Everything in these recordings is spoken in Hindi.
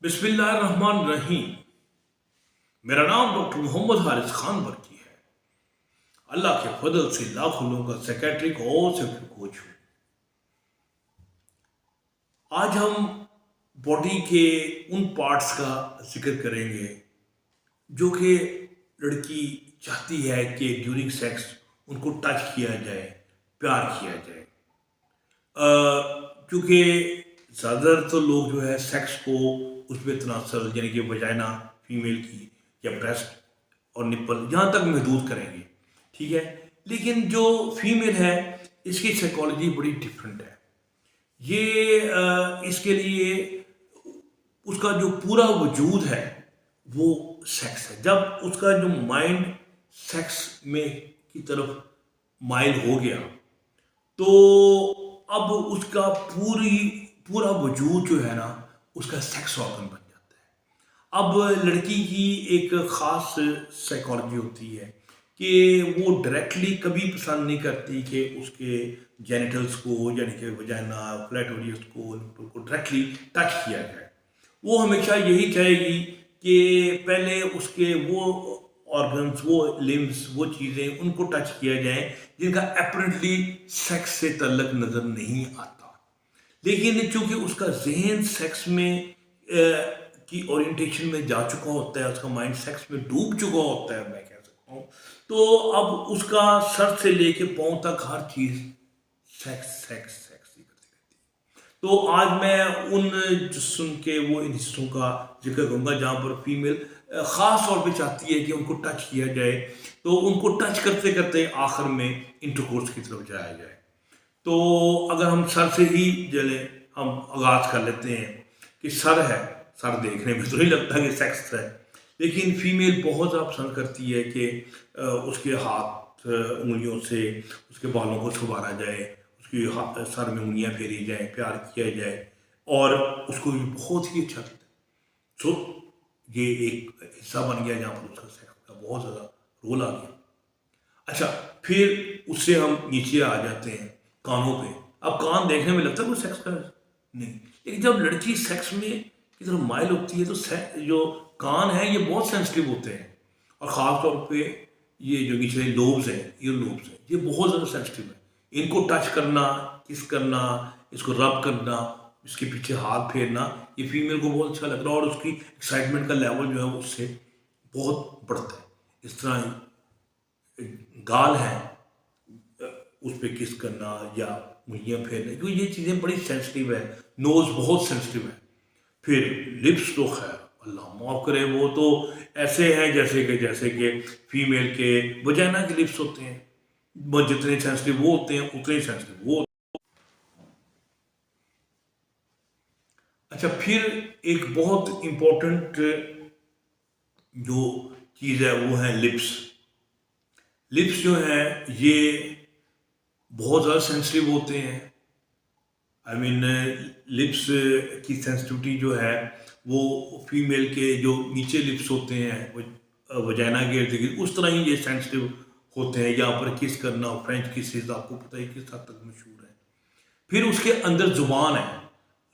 बिस्मिल्लाहिर्रहमानिर्रहीम। मेरा नाम डॉक्टर मोहम्मद हारिस खान बरकी है। अल्लाह के फजल से लाखों लोगों का सेक्रेटरी और सेक्रेटरी कोच हूँ। आज हम बॉडी के उन पार्ट्स का जिक्र करेंगे जो कि लड़की चाहती है कि ड्यूरिंग सेक्स उनको टच किया जाए, प्यार किया जाए। क्योंकि ज़्यादातर तो लोग जो है सेक्स को उसमें तनासर यानी कि वजाइना फीमेल की या ब्रेस्ट और निप्पल यहाँ तक महदूद करेंगे, ठीक है। लेकिन जो फीमेल है इसकी साइकोलॉजी बड़ी डिफरेंट है। ये इसके लिए उसका जो पूरा वजूद है वो सेक्स है। जब उसका जो माइंड सेक्स में की तरफ माइल हो गया तो अब उसका पूरा वजूद जो है ना उसका सेक्स ऑर्गन बन जाता है। अब लड़की की एक ख़ास साइकोलॉजी होती है कि वो डायरेक्टली कभी पसंद नहीं करती कि उसके जेनिटल्स को यानी कि वजाइना क्लैटोरियस को उनको डायरेक्टली टच किया जाए। वो हमेशा यही चाहेगी कि पहले उसके वो ऑर्गन्स, वो लिम्स, वो चीज़ें उनको टच किया जाए जिनका अपरेंटली सेक्स से तल्लक नज़र नहीं आता। लेकिन चूंकि उसका जहन सेक्स में की ओरिएंटेशन में जा चुका होता है, उसका माइंड सेक्स में डूब चुका होता है, मैं कह सकता हूँ, तो अब उसका सर से लेके पाँव तक हर चीज़ सेक्स सेक्स सेक्स ही करती रहती है। तो आज मैं उन जिस्म के वो इन हिस्सों का जिक्र करूँगा जहाँ पर फीमेल ख़ास तौर पे चाहती है कि उनको टच किया जाए, तो उनको टच करते करते आखिर में इंटरकोर्स की तरफ जाया जाए। तो अगर हम सर से ही चले, हम आगाज़ कर लेते हैं कि सर है, सर देखने में तो नहीं लगता कि सेक्स है, लेकिन फीमेल बहुत ज़्यादा पसंद करती है कि उसके हाथ उंगलियों से उसके बालों को छुबारा जाए, उसकी सर में उंगलियां फेरी जाए, प्यार किया जाए, और उसको ये बहुत ही अच्छा लगता है। सो ये एक हिस्सा बन गया जहाँ पर उसका सेक्स का बहुत ज़्यादा रोल आ गया। अच्छा, फिर उससे हम नीचे आ जाते हैं कानों पे। अब कान देखने में लगता है कोई सेक्स का नहीं, लेकिन जब लड़की सेक्स में की तरफ माइल होती है तो जो कान है ये बहुत सेंसिटिव होते हैं, और ख़ास तौर पे ये जो निचले लोब्स हैं, ईयर लोब्स हैं, ये बहुत ज़्यादा सेंसिटिव है। इनको टच करना, किस करना, इसको रब करना, इसके पीछे हाथ फेरना, ये फीमेल को बहुत अच्छा लगता है और उसकी एक्साइटमेंट का लेवल जो है उससे बहुत बढ़ता है। इस तरह गाल है, उस पर किस करना या उंगलियां फेरना, क्योंकि ये चीज़ें बड़ी सेंसिटिव है। नोज़ बहुत सेंसिटिव है। फिर लिप्स तो खैर अल्लाह माफ़ करे, वो तो ऐसे हैं जैसे कि फीमेल के वजाइना के लिप्स होते हैं। वो जितने सेंसिटिव वो होते हैं उतने ही सेंसिटिव वो। अच्छा, फिर एक बहुत इम्पोर्टेंट जो चीज़ है वो है लिप्स। लिप्स जो है ये बहुत ज़्यादा सेंसिटिव होते हैं। आई मीन लिप्स की सेंसिटिविटी जो है वो फीमेल के जो नीचे लिप्स होते हैं वो वजाइना के इर्द गिर्द उस तरह ही ये सेंसिटिव होते हैं। यहाँ पर किस करना, फ्रेंच किसेस आपको पता है किस हद तक मशहूर है। फिर उसके अंदर जुबान है।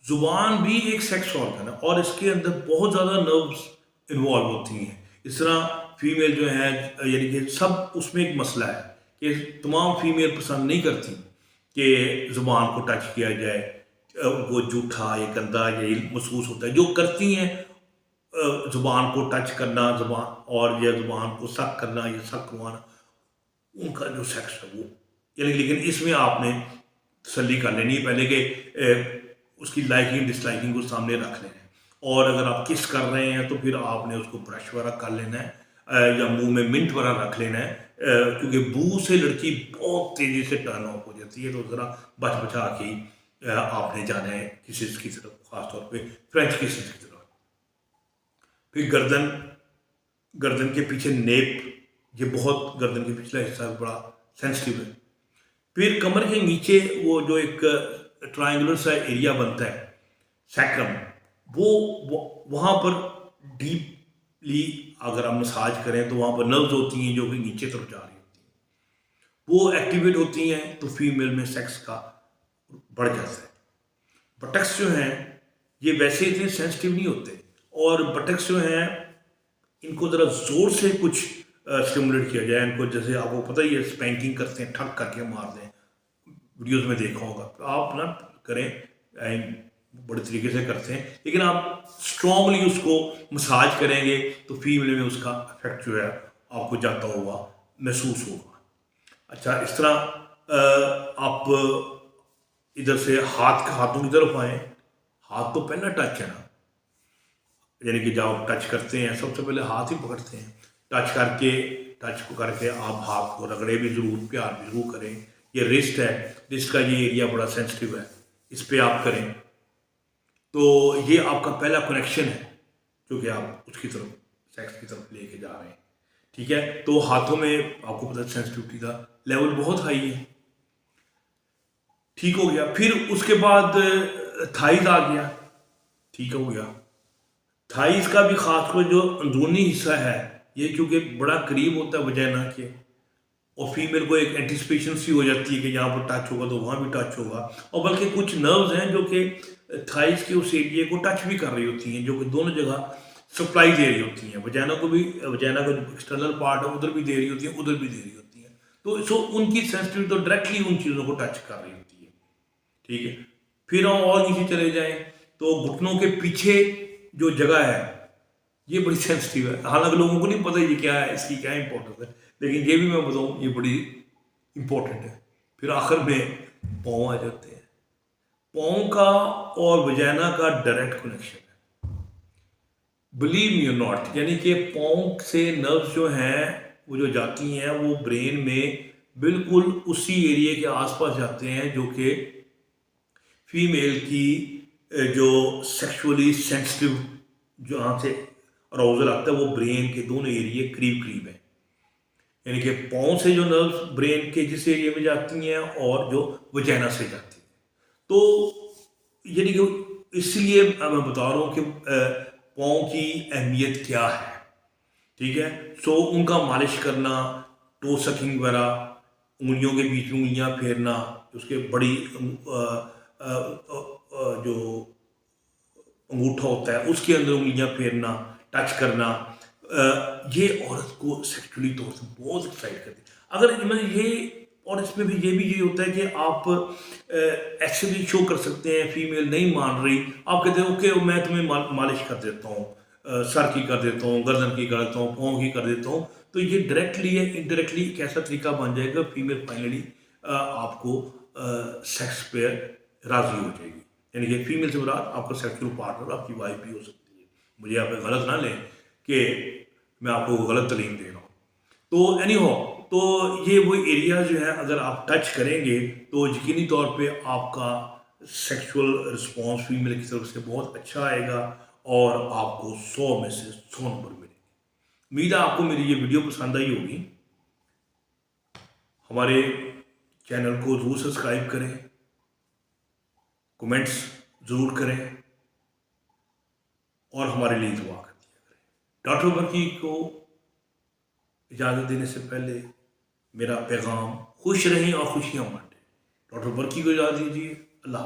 जुबान भी एक सेक्स ऑर्गन है और इसके अंदर बहुत ज़्यादा नर्व्स इन्वॉल्व होती हैं। इस तरह फीमेल जो है यानी कि सब उसमें एक मसला है कि तमाम फीमेल पसंद नहीं करती कि ज़ुबान को टच किया जाए, वो जूठा या गंदा ये महसूस होता है। जो करती हैं ज़ुबान को टच करना, ज़ुबान और या ज़ुबान को सक करना या सक करवाना, उनका जो सेक्स है वो यानी, लेकिन इसमें आपने तसल्ली कर लेनी है पहले कि उसकी लाइकिंग डिसलाइकिंग को सामने रख लेना है। और अगर आप किस कर रहे हैं तो फिर आपने उसको ब्रश वगैरह कर लेना है, या मुंह में मिंट वगैरह रख लेना है, क्योंकि बू से लड़की बहुत तेज़ी से टर्न ऑफ हो जाती है। तो ज़रा बच बचा के ही आपने जाना है किसी की तरफ, ख़ासतौर पे फ्रेंच किसी की तरफ। फिर गर्दन, गर्दन के पीछे नेप, ये बहुत गर्दन के पिछला हिस्सा बड़ा सेंसिटिव है। फिर कमर के नीचे वो जो एक ट्रायंगुलर सा एरिया बनता है सैक्रम, वो वहाँ पर डीपली अगर हम मसाज करें तो वहाँ पर नर्व्स होती हैं जो कि नीचे तरफ जा रही होती हैं, वो एक्टिवेट होती हैं तो फीमेल में सेक्स का बढ़ जाता है। बटक्स जो हैं ये वैसे इतने सेंसिटिव नहीं होते, और बटक्स जो हैं इनको ज़रा ज़ोर से कुछ स्टिमुलेट किया जाए इनको, जैसे आपको पता ही है स्पैंकिंग करते हैं, ठक करके मार दें, वीडियोस में देखा होगा। तो आप ना करें, बड़े तरीके से करते हैं, लेकिन आप स्ट्रॉन्गली उसको मसाज करेंगे तो फीमेल में उसका इफेक्ट जो है आपको जाता हुआ महसूस होगा। अच्छा, इस तरह आप इधर से हाथों की तरफ आए। हाथ तो पहला टच है ना, यानी कि जब आप टच करते हैं सबसे पहले हाथ ही पकड़ते हैं। टच को करके आप हाथ को रगड़े भी ज़रूर, प्यार भी ज़रूर करें। ये रिस्ट है, रिस्ट का ये एरिया बड़ा सेंसिटिव है, इस पर आप करें तो ये आपका पहला कनेक्शन है जो कि आप उसकी तरफ, सेक्स की तरफ लेके जा रहे हैं। ठीक है, तो हाथों में आपको पता सेंसिटिविटी का लेवल बहुत हाई है। ठीक हो गया। फिर उसके बाद थाइज आ गया, ठीक हो गया। थाइज का भी खासकर जो अंदरूनी हिस्सा है ये क्योंकि बड़ा करीब होता है वजाइना के, और फीमेल को एक एंटिसिपेशन सी हो जाती है कि यहाँ पर टच होगा तो वहाँ भी टच होगा। और बल्कि कुछ नर्व्स हैं जो कि थाइज के उस एरिया को टच भी कर रही होती हैं, जो कि दोनों जगह सप्लाई दे रही होती हैं। वजाइना को भी, वजाइना का जो एक्सटर्नल पार्ट है उधर भी दे रही होती है, उधर भी दे रही होती है। तो सो उनकी सेंसिटिविटी तो डायरेक्टली उन चीज़ों को टच कर रही होती है। ठीक है, फिर हम और नीचे चले जाएं तो घुटनों के पीछे जो जगह है ये बड़ी सेंसिटिव है। हालांकि लोगों को नहीं पता ये क्या है, इसकी क्या इंपॉर्टेंस है, लेकिन ये भी मैं बताऊं ये बड़ी इंपॉर्टेंट है। फिर आखिर में पाँव आ जाते हैं। पाँव का और वजाइना का डायरेक्ट कनेक्शन है, बिलीव मी और नॉट, यानी कि पाँव से नर्व्स जो हैं वो जो जाती हैं वो ब्रेन में बिल्कुल उसी एरिया के आसपास जाते हैं जो कि फीमेल की जो सेक्सुअली सेंसिटिव जहाँ से अराउजल आता है वो ब्रेन के दोनों एरिया करीब करीब है। यानी कि पाँव से जो नर्व्स ब्रेन के जिस एरिया में जाती हैं और जो वजाइना से जाती हैं। तो यानी कि इसलिए मैं बता रहा हूँ कि पाँव की अहमियत क्या है। ठीक है, सो उनका मालिश करना, टो सकिंग वगैरह, उंगलियों के बीच में उंगलियाँ फेरना, उसके बड़ी जो अंगूठा होता है उसके अंदर उंगलियाँ फेरना, टच करना, ये औरत को सेक्सुअली तौर से बहुत एक्साइट करती है। अगर मतलब ये, और इसमें भी ये होता है कि आप एक्चुअली शो कर सकते हैं, फीमेल नहीं मान रही, आप कहते हैं ओके मैं तुम्हें मालिश कर देता हूँ, सर की कर देता हूँ, गर्दन की कर देता हूँ, पाँव की कर देता हूँ। तो ये डायरेक्टली या इनडायरेक्टली एक ऐसा तरीका बन जाएगा फीमेल फाइनली आपको सेक्स पे राजी हो जाएगी। यानी कि फीमेल से मुराद आपका सेक्सुअल पार्टनर आपकी वाइफ भी हो सकती है। मुझे आप गलत ना लें कि मैं आपको गलत तालीम दे रहा हूँ। तो एनी हो, तो ये वो एरिया जो है अगर आप टच करेंगे तो यकीनी तौर पे आपका सेक्सुअल रिस्पॉन्स फीमेल की तरफ से बहुत अच्छा आएगा और आपको 100 में से 100 नंबर मिलेंगे। उम्मीद है आपको मेरी ये वीडियो पसंद आई होगी। हमारे चैनल को ज़रूर सब्सक्राइब करें, कमेंट्स ज़रूर करें और हमारे लिए दुआ कर दिया करें। डॉक्टर बर्की को इजाज़त देने से पहले मेरा पैगाम खुश रहें और खुशियाँ बांटें। डॉक्टर बर्की को इजाज़त दीजिए। अल्लाह।